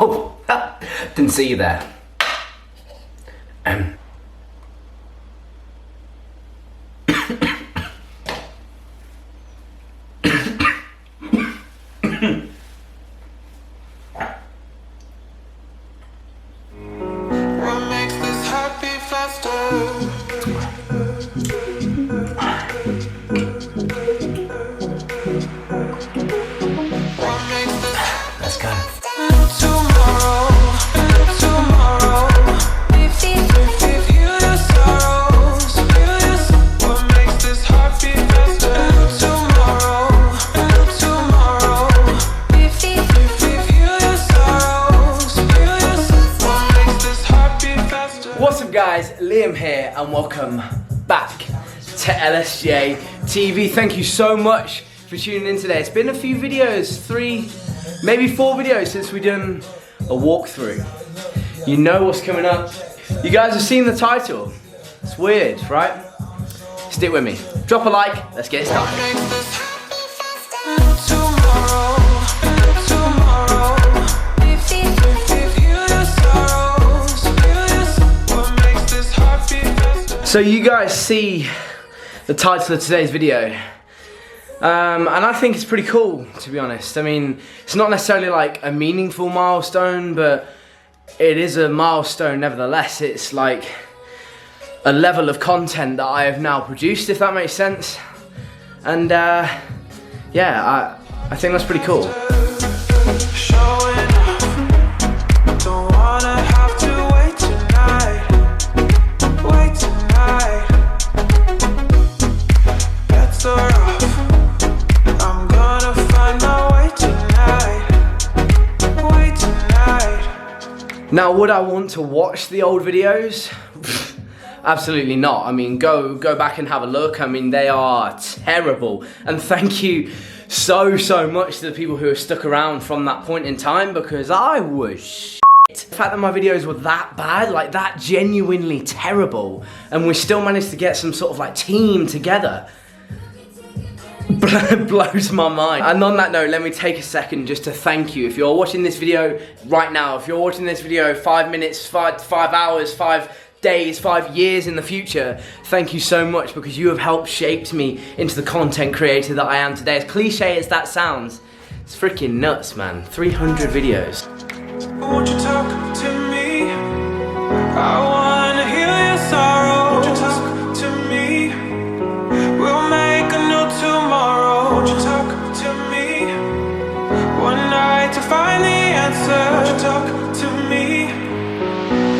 Oh, didn't see you there. Let's go. What's up guys, Liam here and welcome back to LSJ TV. Thank you so much for tuning in today. It's been a few videos, 3, maybe 4 videos since we've done a walkthrough. You know what's coming up. You guys have seen the title. It's weird, right? Stick with me. Drop a like, let's get started. So you guys see the title of today's video, and I think it's pretty cool, to be honest. I mean, it's not necessarily like a meaningful milestone, but it is a milestone nevertheless. It's like a level of content that I have now produced, if that makes sense. And yeah, I think that's pretty cool. Now, would I want to watch the old videos? Absolutely not. I mean, go back and have a look. I mean, they are terrible. And thank you so much to the people who have stuck around from that point in time, because I was shit. The fact that my videos were that bad, like that genuinely terrible, and we still managed to get some sort of like team together, blows my mind. And on that note, let me take a second just to thank you. If you're watching this video right now, if you're watching this video 5 minutes, 5 hours, 5 days, 5 years in the future, thank you so much, because you have helped shape me into the content creator that I am today. As cliche as that sounds, it's freaking nuts, man. 300 videos. Won't you talk to me? I wanna heal your sorrow. Won't you talk to me? We'll make a new tomorrow. Won't you talk to me? One night to find the answer. Won't you talk to me?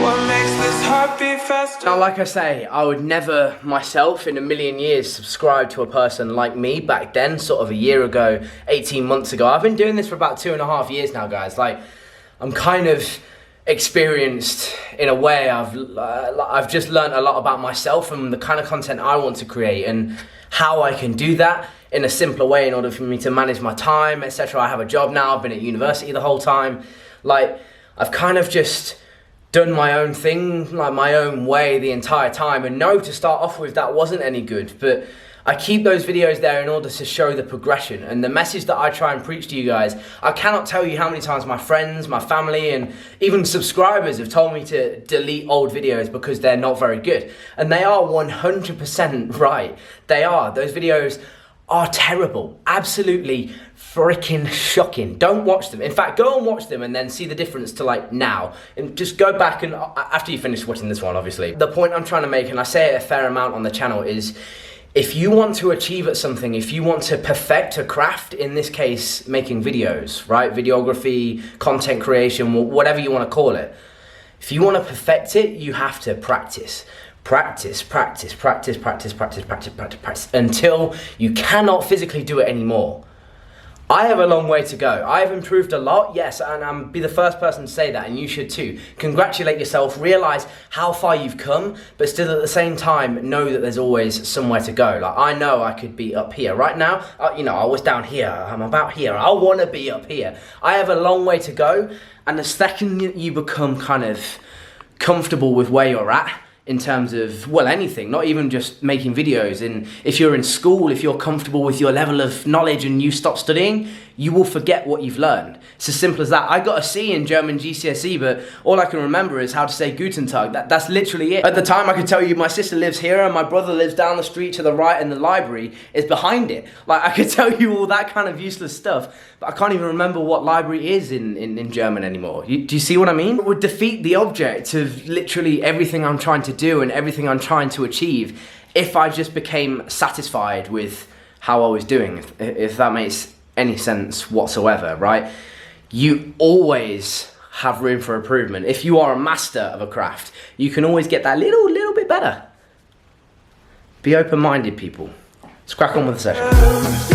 What makes this heart beat faster? Now, like I say, I would never myself in a million years subscribe to a person like me back then, sort of a year ago, 18 months ago. I've been doing this for about 2.5 years now, guys. Like, I'm kind of experienced in a way. I've just learned a lot about myself and the kind of content I want to create and how I can do that in a simpler way in order for me to manage my time, etc. I have a job now, I've been at university the whole time. Like, I've kind of just done my own thing, like my own way the entire time, and no, to start off with, that wasn't any good, but I keep those videos there in order to show the progression and the message that I try and preach to you guys. I cannot tell you how many times my friends, my family, and even subscribers have told me to delete old videos because they're not very good. And they are 100% right. They are. Those videos are terrible. Absolutely freaking shocking. Don't watch them. In fact, go and watch them and then see the difference to like now. And just go back and after you finish watching this one, obviously. The point I'm trying to make, and I say it a fair amount on the channel, is if you want to achieve at something, if you want to perfect a craft, in this case, making videos, right? Videography, content creation, whatever you want to call it. If you want to perfect it, you have to practice. Practice until you cannot physically do it anymore. I have a long way to go. I have improved a lot, yes, and I'll be the first person to say that, and you should too. Congratulate yourself, realize how far you've come, but still at the same time, know that there's always somewhere to go. Like, I know I could be up here. Right now, you know, I was down here, I'm about here. I want to be up here. I have a long way to go, and the second you become kind of comfortable with where you're at, in terms of, well, anything, not even just making videos. And if you're in school, if you're comfortable with your level of knowledge and you stop studying, you will forget what you've learned. It's as simple as that. I got a C in German GCSE, but all I can remember is how to say Guten Tag. That's literally it. At the time, I could tell you my sister lives here and my brother lives down the street to the right and the library is behind it. Like, I could tell you all that kind of useless stuff, but I can't even remember what library is in German anymore. Do you see what I mean? It would defeat the object of literally everything I'm trying to do and everything I'm trying to achieve if I just became satisfied with how I was doing, if that makes any sense whatsoever, right? You always have room for improvement. If you are a master of a craft, you can always get that little bit better. Be open-minded, people. Let's crack on with the session.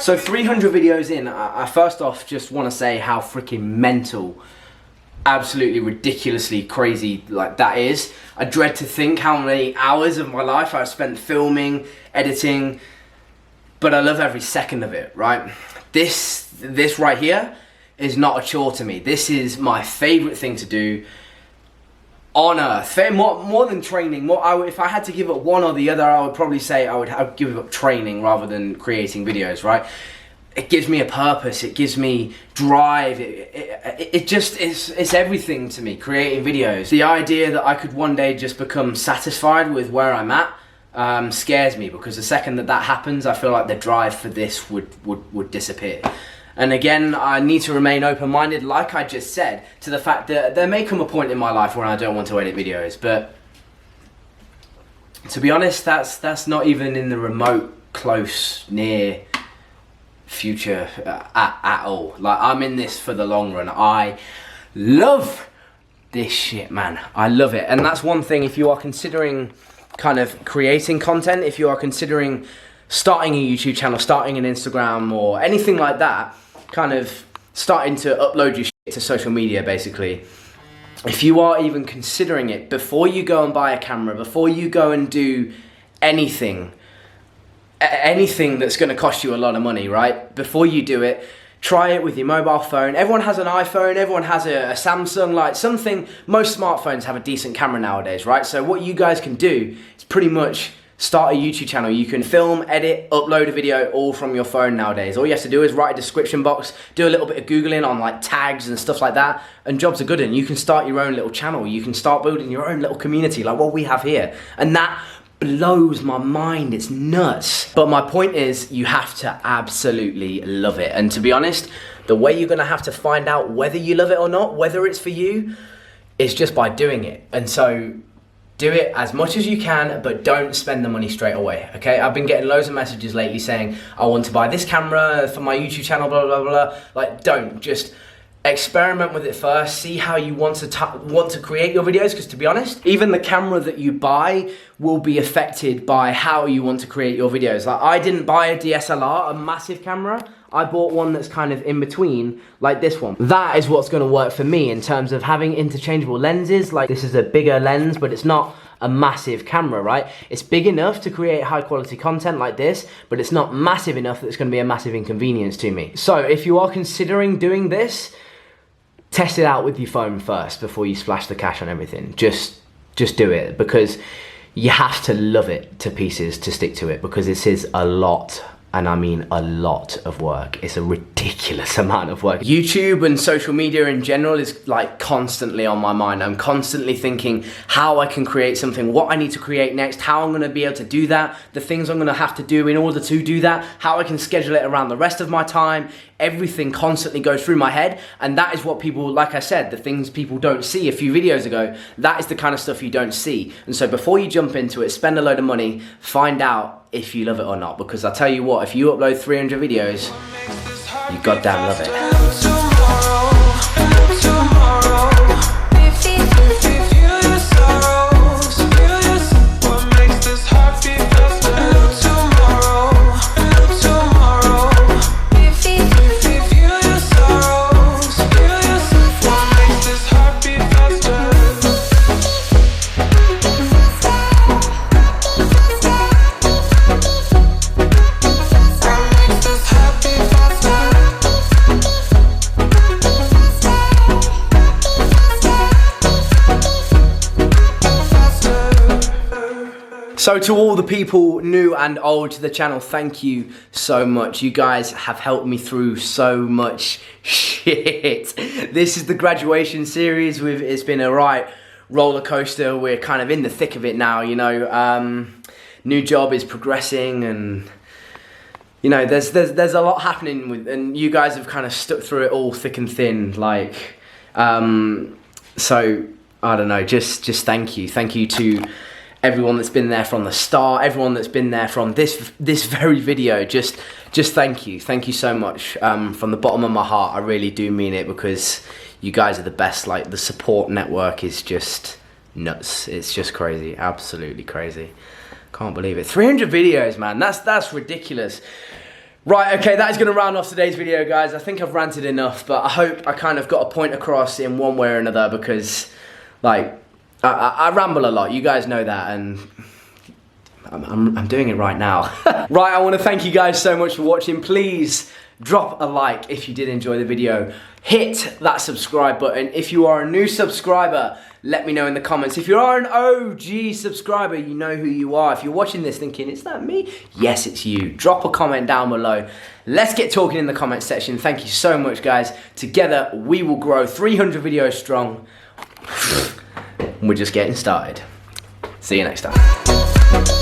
So 300 videos in, I first off just want to say how freaking mental, absolutely ridiculously crazy like that is. I dread to think how many hours of my life I've spent filming, editing, but I love every second of it, right? This right here is not a chore to me. This is my favorite thing to do on earth. More than training. If I had to give up one or the other, I would probably say I would give up training rather than creating videos, right? It gives me a purpose. It gives me drive. It's everything to me, creating videos. The idea that I could one day just become satisfied with where I'm at scares me, because the second that happens, I feel like the drive for this would disappear. And again, I need to remain open-minded, like I just said, to the fact that there may come a point in my life when I don't want to edit videos, but to be honest, that's not even in the remote, close, near future at all. Like, I'm in this for the long run. I love this shit, man. I love it. And that's one thing, if you are considering kind of creating content, if you are considering starting a YouTube channel, starting an Instagram or anything like that, kind of starting to upload your shit to social media, basically. If you are even considering it, before you go and buy a camera, before you go and do anything that's going to cost you a lot of money, right? Before you do it, try it with your mobile phone. Everyone has an iPhone, everyone has a Samsung, like something. Most smartphones have a decent camera nowadays, right? So what you guys can do is pretty much start a YouTube channel. You can film, edit, upload a video all from your phone nowadays. All you have to do is write a description box, do a little bit of Googling on like tags and stuff like that, and jobs are good. And you can start your own little channel. You can start building your own little community like what we have here. And that blows my mind. It's nuts. But my point is, you have to absolutely love it. And to be honest, the way you're gonna have to find out whether you love it or not, whether it's for you, is just by doing it. And so do it as much as you can, but don't spend the money straight away, okay? I've been getting loads of messages lately saying, I want to buy this camera for my YouTube channel, blah, blah, blah. Like, don't. Just experiment with it first. See how you want to create your videos, because to be honest, even the camera that you buy will be affected by how you want to create your videos. Like, I didn't buy a DSLR, a massive camera. I bought one that's kind of in between, like this one. That is what's gonna work for me in terms of having interchangeable lenses. Like, this is a bigger lens, but it's not a massive camera, right? It's big enough to create high quality content like this, but it's not massive enough that it's gonna be a massive inconvenience to me. So if you are considering doing this, test it out with your phone first before you splash the cash on everything. Just do it, because you have to love it to pieces to stick to it, because this is a lot. And I mean a lot of work. It's a ridiculous amount of work. YouTube and social media in general is like constantly on my mind. I'm constantly thinking how I can create something, what I need to create next, how I'm gonna be able to do that, the things I'm gonna have to do in order to do that, how I can schedule it around the rest of my time. Everything constantly goes through my head, and that is what people, like I said, the things people don't see a few videos ago, that is the kind of stuff you don't see. And so before you jump into it, spend a load of money, find out if you love it or not, because I tell you what, if you upload 300 videos, you goddamn love it. So to all the people new and old to the channel, thank you so much. You guys have helped me through so much shit. This is the graduation series. It's been a right roller coaster. We're kind of in the thick of it now, you know. New job is progressing, and you know, there's a lot happening with, and you guys have kind of stuck through it all thick and thin, like, so I don't know, just thank you to everyone that's been there from the start, everyone that's been there from this very video. Just thank you so much, from the bottom of my heart. I really do mean it, because you guys are the best. Like, the support network is just nuts. It's just crazy, absolutely crazy. Can't believe it. 300 videos, man. That's ridiculous. Right, okay, that is going to round off today's video, guys. I think I've ranted enough, but I hope I kind of got a point across in one way or another, because, like, I ramble a lot. You guys know that, and I'm doing it right now. Right, I want to thank you guys so much for watching. Please drop a like if you did enjoy the video. Hit that subscribe button. If you are a new subscriber, let me know in the comments. If you are an OG subscriber, you know who you are. If you're watching this thinking, is that me? Yes, it's you. Drop a comment down below. Let's get talking in the comment section. Thank you so much, guys. Together, we will grow 300 videos strong. We're just getting started. See you next time.